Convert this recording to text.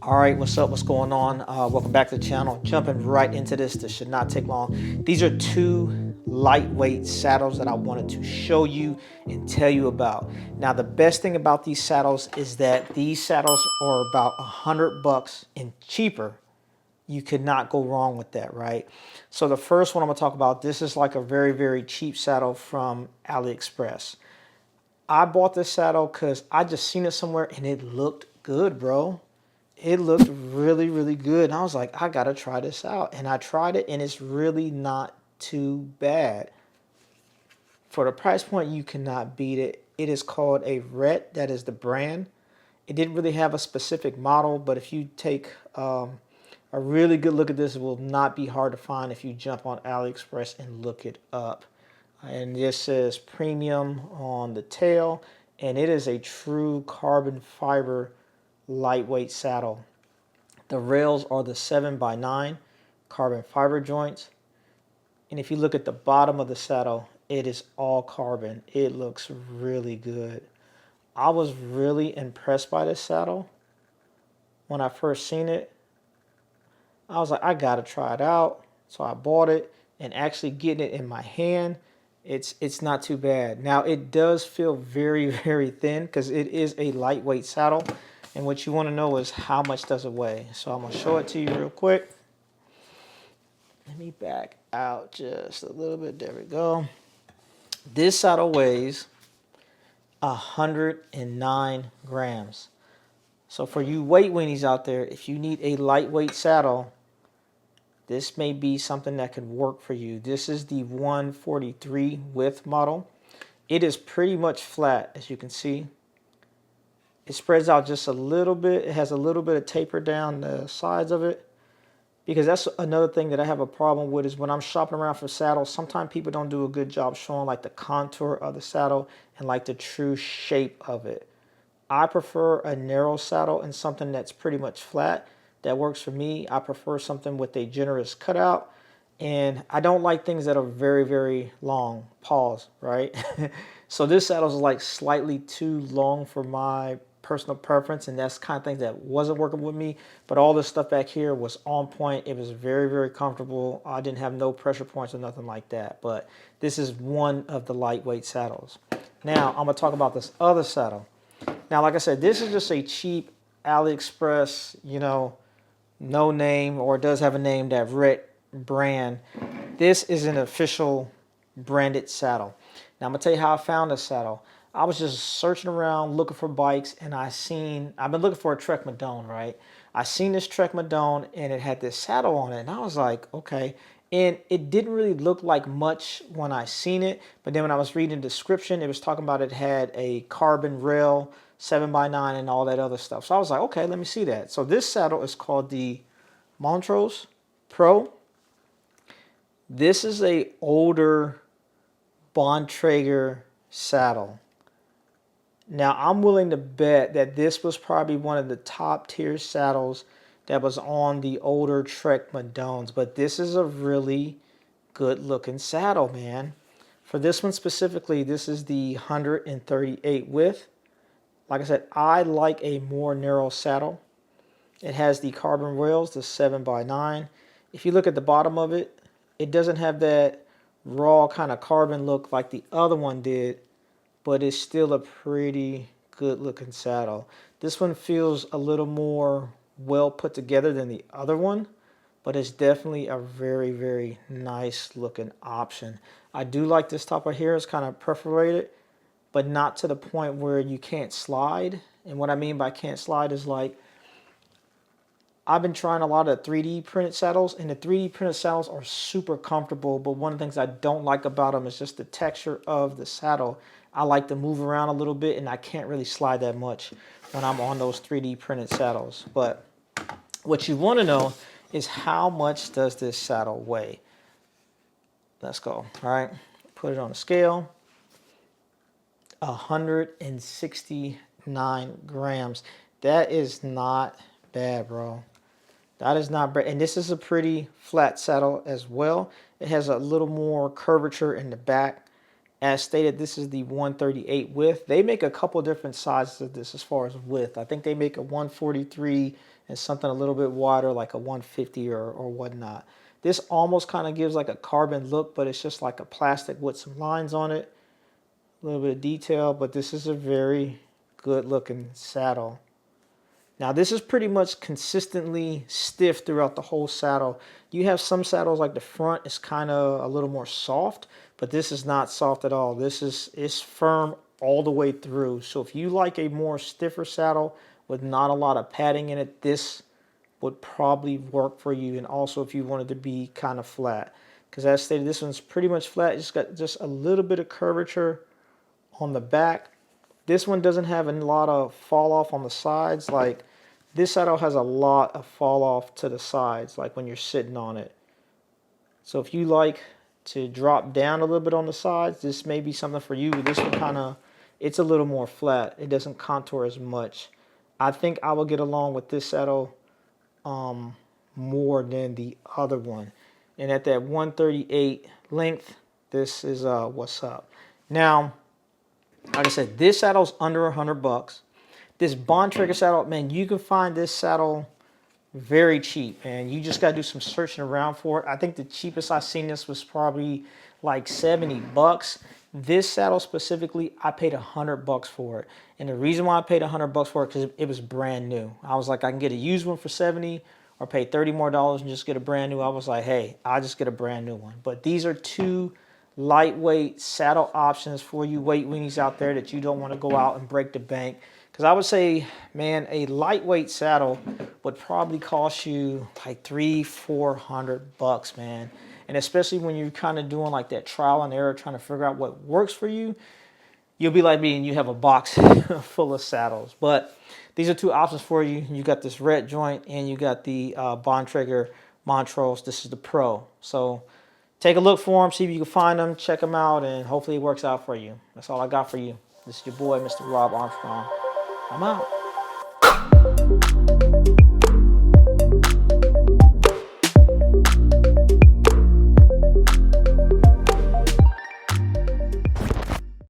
All right, what's up? What's going on? Welcome back to the channel. Jumping right into this. This should not take long. These are two lightweight saddles that I wanted to show you and tell you about. Now, the best thing about these saddles is that these saddles are about $100 and cheaper. You could not go wrong with that, right? So the first one I'm gonna talk about, this is like a very, very cheap saddle from AliExpress. I bought this saddle because I just seen it somewhere and it looked good, bro. It looked really, really good. And I was like, I gotta try this out. And I tried it and it's really not too bad. For the price point, you cannot beat it. It is called a Ryet, that is the brand. It didn't really have a specific model, but if you take a really good look at this, it will not be hard to find if you jump on AliExpress and look it up. And this says premium on the tail, and it is a true carbon fiber lightweight saddle. The rails are the 7x9 carbon fiber joints. And if you look at the bottom of the saddle, it is all carbon. It looks really good. I was really impressed by this saddle. When I first seen it, I was like, I gotta try it out. So I bought it, and actually getting it in my hand, it's not too bad. Now it does feel very, very thin because it is a lightweight saddle. And what you want to know is how much does it weigh. So I'm going to show it to you real quick. Let me back out just a little bit. There we go. This saddle weighs 109 grams. So for you weight weenies out there, if you need a lightweight saddle, this may be something that could work for you. This is the 143 width model. It is pretty much flat, as you can see. It spreads out just a little bit. It has a little bit of taper down the sides of it. Because that's another thing that I have a problem with is when I'm shopping around for saddles, sometimes people don't do a good job showing like the contour of the saddle and like the true shape of it. I prefer a narrow saddle and something that's pretty much flat. That works for me. I prefer something with a generous cutout. And I don't like things that are very, very long. Pause, right? So this saddle is like slightly too long for my personal preference, and that's kind of things that wasn't working with me. But all this stuff back here was on point. It was very, very comfortable. I didn't have no pressure points or nothing like that. But this is one of the lightweight saddles. Now I'm gonna talk about this other saddle. Now, like I said, this is just a cheap AliExpress, no name, or it does have a name, that Ryet brand. This is an official branded saddle. Now I'm gonna tell you how I found this saddle. I was just searching around looking for bikes, and I've been looking for a Trek Madone, right? I seen this Trek Madone and it had this saddle on it, and I was like, okay. And it didn't really look like much when I seen it, but then when I was reading the description, it was talking about it had a carbon rail, 7x9 and all that other stuff. So I was like, okay, let me see that. So this saddle is called the Montrose Pro. This is a older Bontrager saddle. Now, I'm willing to bet that this was probably one of the top tier saddles that was on the older Trek Madones, but this is a really good looking saddle, man. For this one specifically, this is the 138 width. Like I said, I like a more narrow saddle. It has the carbon rails, the 7x9. If you look at the bottom of it, it doesn't have that raw kind of carbon look like the other one did, but it's still a pretty good looking saddle. This one feels a little more well put together than the other one, but it's definitely a very, very nice looking option. I do like this top right here. It's kind of perforated, but not to the point where you can't slide. And what I mean by can't slide is like, I've been trying a lot of 3D printed saddles, and the 3D printed saddles are super comfortable, but one of the things I don't like about them is just the texture of the saddle. I like to move around a little bit, and I can't really slide that much when I'm on those 3D printed saddles. But what you want to know is how much does this saddle weigh? Let's go. All right, put it on a scale. 169 grams. That is not bad, bro. That is not bad. And this is a pretty flat saddle as well. It has a little more curvature in the back. As stated, this is the 138 width. They make a couple different sizes of this as far as width. I think they make a 143 and something a little bit wider, like a 150 or whatnot. This almost kind of gives like a carbon look, but it's just like a plastic with some lines on it. A little bit of detail, but this is a very good looking saddle. Now this is pretty much consistently stiff throughout the whole saddle. You have some saddles like the front is kind of a little more soft, but this is not soft at all. It's firm all the way through. So if you like a more stiffer saddle with not a lot of padding in it, this would probably work for you. And also if you wanted to be kind of flat, because as stated, this one's pretty much flat. It's got just a little bit of curvature on the back. This one doesn't have a lot of fall off on the sides. Like this saddle has a lot of fall off to the sides, like when you're sitting on it. So if you like to drop down a little bit on the sides, this may be something for you. This one kind of, it's a little more flat. It doesn't contour as much. I think I will get along with this saddle more than the other one. And at that 138 length, this is what's up. Now, like I said, this saddle's under $100. This Bontrager saddle, man, you can find this saddle very cheap, and you just got to do some searching around for it. I think the cheapest I seen this was probably like $70. This saddle specifically, I paid $100 for it. And the reason why I paid $100 for it, because it was brand new. I was like, I can get a used one for 70 or pay $30 more and just get a brand new. I was like, hey, I'll just get a brand new one. But these are two lightweight saddle options for you weight weenies out there that you don't want to go out and break the bank. Because I would say, man, a lightweight saddle would probably cost you like $300-400, man. And especially when you're kind of doing like that trial and error, trying to figure out what works for you, you'll be like me and you have a box full of saddles. But these are two options for you. You got this red joint and you got the Bontrager Montrose. This is the Pro. So take a look for them, see if you can find them, check them out, and hopefully it works out for you. That's all I got for you. This is your boy, Mr. Rob Armstrong. I'm out.